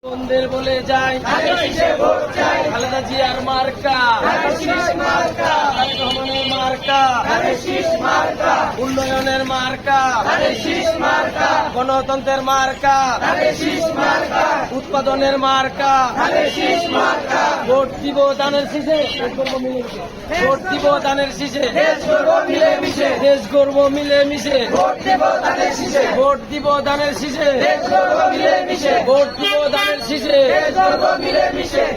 বন্ধের বলে যায় খালেদা জিয়ার মার্কা, রহমানের মার্কা, উন্নয়নের মার্কা, গণতন্ত্রের মার্কা, উৎপাদনের মার্কা, ভোট দিব দানের শীষে, ভোট দিব দানের শীষে, দেশ গর্ব মিলে মিশে, ভোট দিব দানের শীষে, ভোট দিব দানের শীষে,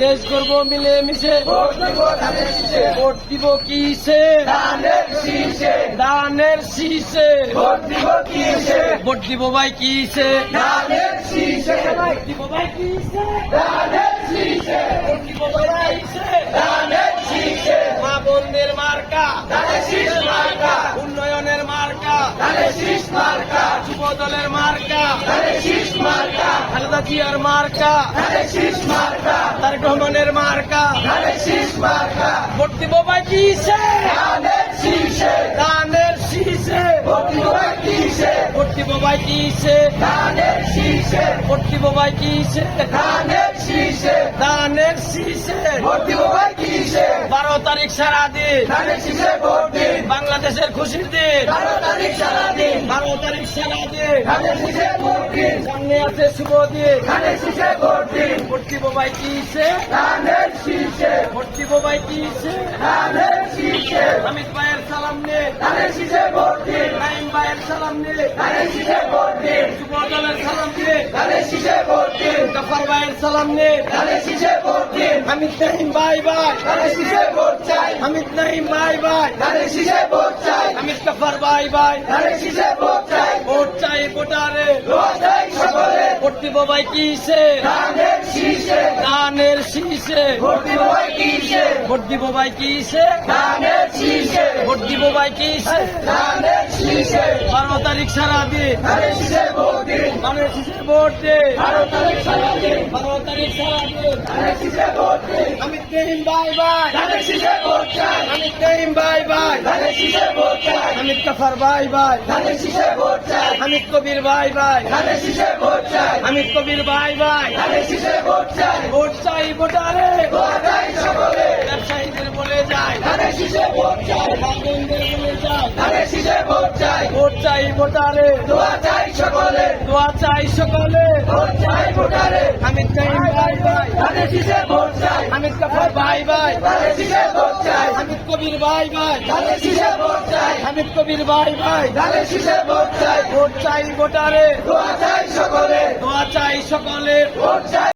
দেশ গর্ব মিলে মিশে, ভোট দিব কিসে, দানের শীষে, ভোট দিব ভাই কিসে, ভোট দিব ভাই কিসে, ভোট দিব ভাই কিসে, মা বোনদের মার্কা, উন্নয়নের মার্কা, যুব দলের মার্কা, খালেদা জিয়ার মার্কা, তারেক রহমানের মার্কা, ভোট দিব ভাই কিসে, দানের শীষে, ভোট দিব ভাই কিসে, ভোট দিব ভাই কিসে, দানের শীষে, 12 তারিখ সারাদিন বাংলাদেশের খুশির দিন, 12 তারিখ সারাদিন সামনে আছে শুভ দিন, ভোট দিব ভাই কিসে, ভোট দিব ভাই কিসে, হামিদ ভাইয়ের সালাম নে, নাইম ভাইয়ের সালাম নে, যুব দলের সালাম নে, গফর ভাইয়ের সালাম নে, হামিদ নাইম ভাই ভাই, হামিদ নাইম ভাই ভাই, হামিদ গফর ভাই ভাই, ভোট চাই ভোটারে, ভোট দিব ভাই কিসে, দানের শীষে, ভোট দিব ভাই কিসে, ভোট দিব ভাই কিসে, 12 তারিখ সারাদিন ধানের শীষে ভোট দে, 12 তারিখ সারাদিন হামিদ নাইম ভাই ভাই, হামিদ নাইম ভাই ভাই, হামিদ গফর ভাই ভাই, হামিদ কবির ভাই ভাই, হামিদ কবির ভাই ভাই, ভোট চাই ভোটারে, ব্যবসায়ীদের বলে যায়, বাঙালিদের বলে যায়, ভোট চাই ভোটারে, দোয়া চাই সকলে, হামিদ নাইম ভাই ভাই, হামিদ গফর ভাই ভাই, হামিদ কবির ভাই ভাই, হামিদ কবির ভাই ভাই, ভোট চাই ভোটারে, দোয়া চাই সকলে।